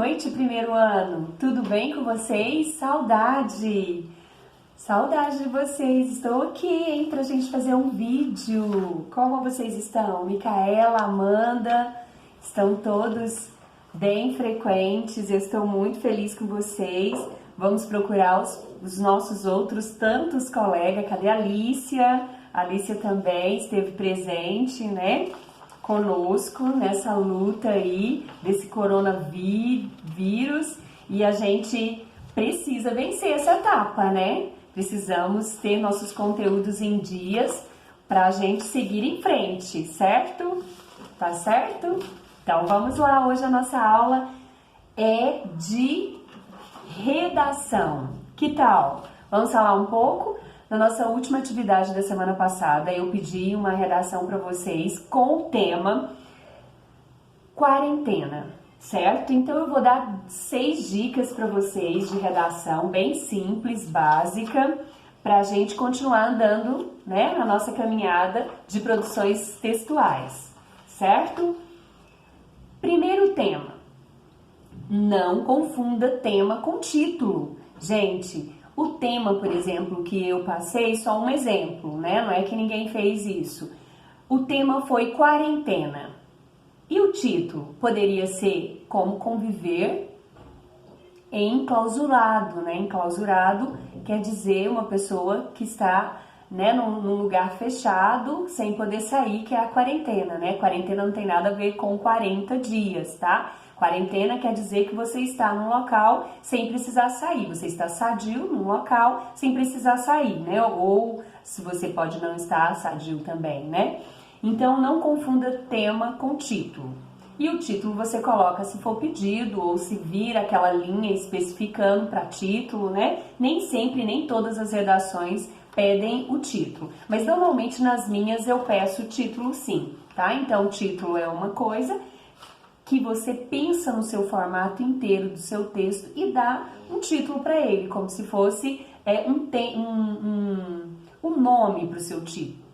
noite, primeiro ano. Tudo bem com vocês? Saudade! Saudade de vocês. Estou aqui, hein, pra gente fazer um vídeo. Como vocês estão? Micaela, Amanda, estão todos bem frequentes. Eu estou muito feliz com vocês. Vamos procurar os nossos outros tantos colegas. Cadê a Alicia? A Alicia também esteve presente, né? Conosco nessa luta aí desse coronavírus, e a gente precisa vencer essa etapa, né? Precisamos ter nossos conteúdos em dias para a gente seguir em frente, certo? Tá certo? Então vamos lá, hoje a nossa aula é de redação. Que tal? Vamos falar um pouco? Na nossa última atividade da semana passada, eu pedi uma redação para vocês com o tema quarentena, certo? Então eu vou dar 6 dicas para vocês de redação, bem simples, básica, para a gente continuar andando, né, na nossa caminhada de produções textuais, certo? Primeiro tema, não confunda tema com título. Gente, o tema, por exemplo, que eu passei, só um exemplo, né? Não é que ninguém fez isso. O tema foi quarentena. E o título poderia ser Como Conviver Enclausurado, né? Enclausurado quer dizer uma pessoa que está, né, num lugar fechado, sem poder sair, que é a quarentena, né? Quarentena não tem nada a ver com 40 dias, tá? Quarentena quer dizer que você está num local sem precisar sair, você está sadio num local sem precisar sair, né? Ou se você pode não estar sadio também, né? Então não confunda tema com título. E o título você coloca se for pedido ou se vir aquela linha especificando para título, né? Nem sempre, nem todas as redações pedem o título, mas normalmente nas minhas eu peço o título sim, tá? Então o título é uma coisa que você pensa no seu formato inteiro do seu texto e dá um título para ele, como se fosse um nome para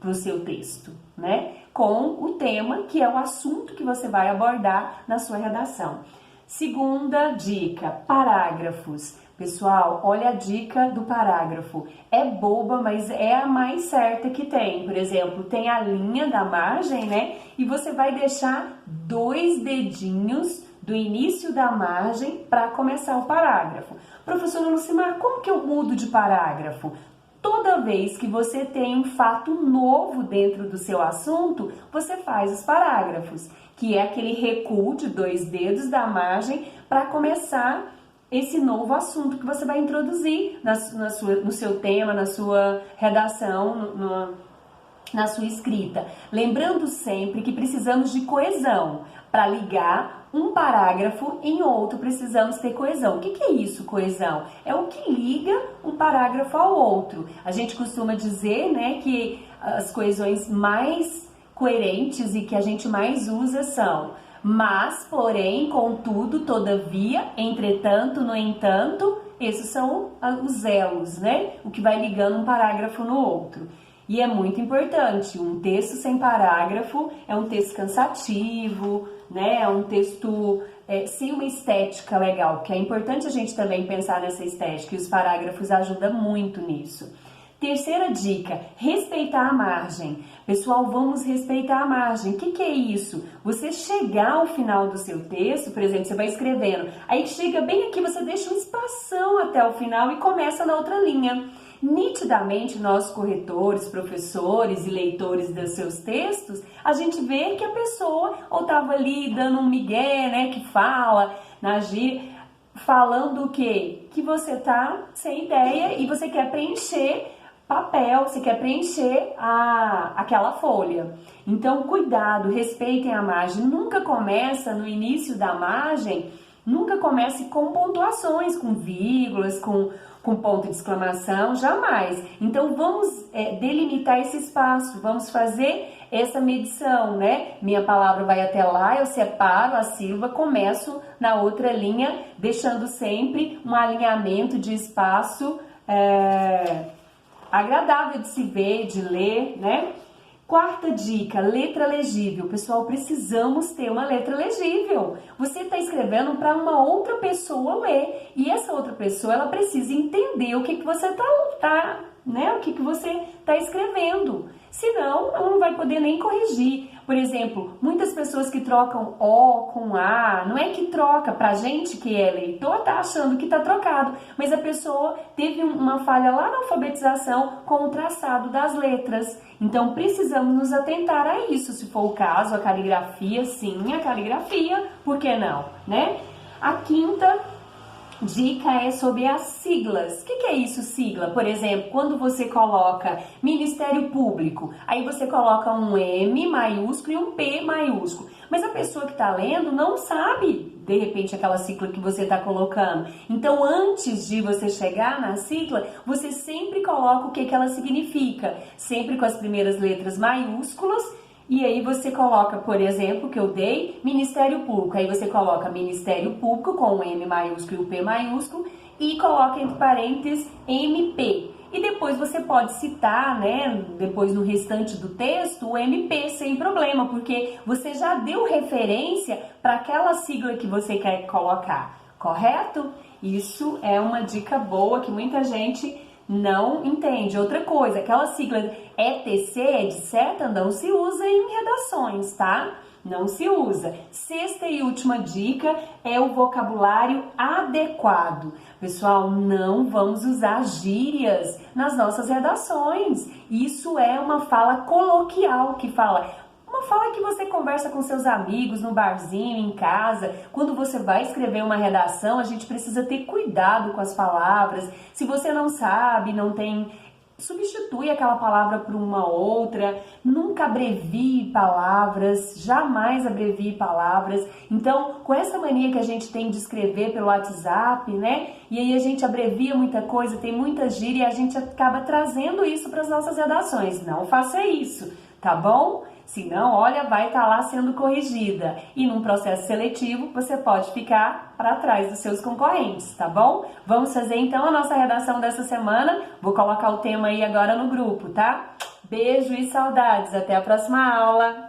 o seu texto, né? Com o tema, que é o assunto que você vai abordar na sua redação. Segunda dica, parágrafos. Pessoal, olha a dica do parágrafo. É boba, mas é a mais certa que tem. Por exemplo, tem a linha da margem, né? E você vai deixar 2 dedinhos do início da margem para começar o parágrafo. Professora Lucimar, como que eu mudo de parágrafo? Toda vez que você tem um fato novo dentro do seu assunto, você faz os parágrafos, que é aquele recuo de 2 dedos da margem para começar esse novo assunto que você vai introduzir no seu tema, na sua redação, na sua escrita. Lembrando sempre que precisamos de coesão. Para ligar um parágrafo em outro, precisamos ter coesão. O que é isso, coesão? É o que liga um parágrafo ao outro. A gente costuma dizer, né, que as coesões mais coerentes e que a gente mais usa são mas, porém, contudo, todavia, entretanto, no entanto. Esses são os elos, né? O que vai ligando um parágrafo no outro. E é muito importante, um texto sem parágrafo é um texto cansativo, né? É um texto sem uma estética legal, que é importante a gente também pensar nessa estética, e os parágrafos ajudam muito nisso. Terceira dica, respeitar a margem. Pessoal, vamos respeitar a margem. O que é isso? Você chegar ao final do seu texto, por exemplo, você vai escrevendo, aí chega bem aqui, você deixa um espação até o final e começa na outra linha. Nitidamente, nós corretores, professores e leitores dos seus textos, a gente vê que a pessoa ou estava ali dando um migué, né, que fala, na gíria, falando o quê? Que você tá sem ideia e você quer preencher papel, você quer preencher aquela folha. Então, cuidado, respeitem a margem. Nunca começa no início da margem, nunca comece com pontuações, com vírgulas, com ponto de exclamação, jamais. Então, vamos delimitar esse espaço, vamos fazer essa medição, né? Minha palavra vai até lá, eu separo a sílaba, começo na outra linha, deixando sempre um alinhamento de espaço agradável de se ver, de ler, né? Quarta dica, letra legível. Pessoal, precisamos ter uma letra legível. Você está escrevendo para uma outra pessoa ler e essa outra pessoa ela precisa entender o que você o que você está escrevendo. Senão, ela não vai poder nem corrigir. Por exemplo, muitas pessoas que trocam O com A, não é que troca, pra gente que é leitor, tá achando que tá trocado, mas a pessoa teve uma falha lá na alfabetização com o traçado das letras. Então, precisamos nos atentar a isso, se for o caso, a caligrafia, sim, a caligrafia, por que não, né? A quinta dica é sobre as siglas. O que é isso, sigla? Por exemplo, quando você coloca Ministério Público, aí você coloca um M maiúsculo e um P maiúsculo. Mas a pessoa que está lendo não sabe, de repente, aquela sigla que você está colocando. Então, antes de você chegar na sigla, você sempre coloca o que ela significa. Sempre com as primeiras letras maiúsculas. E aí você coloca, por exemplo, que eu dei, Ministério Público. Aí você coloca Ministério Público com o M maiúsculo e o P maiúsculo e coloca entre parênteses MP. E depois você pode citar, né, depois no restante do texto, o MP sem problema, porque você já deu referência para aquela sigla que você quer colocar, correto? Isso é uma dica boa que muita gente não entende. Outra coisa, aquela sigla ETC, etc., não se usa em redações, tá? Não se usa. Sexta e última dica é o vocabulário adequado. Pessoal, não vamos usar gírias nas nossas redações. Isso é uma fala coloquial que fala... Uma fala que você conversa com seus amigos no barzinho, em casa. Quando você vai escrever uma redação, a gente precisa ter cuidado com as palavras. Se você não sabe, não tem... Substitui aquela palavra por uma outra. Nunca abrevie palavras, jamais abrevie palavras. Então, com essa mania que a gente tem de escrever pelo WhatsApp, né? E aí a gente abrevia muita coisa, tem muita gíria e a gente acaba trazendo isso para as nossas redações. Não faça isso, tá bom? Senão, olha, vai estar lá sendo corrigida. E num processo seletivo, você pode ficar para trás dos seus concorrentes, tá bom? Vamos fazer então a nossa redação dessa semana. Vou colocar o tema aí agora no grupo, tá? Beijo e saudades. Até a próxima aula.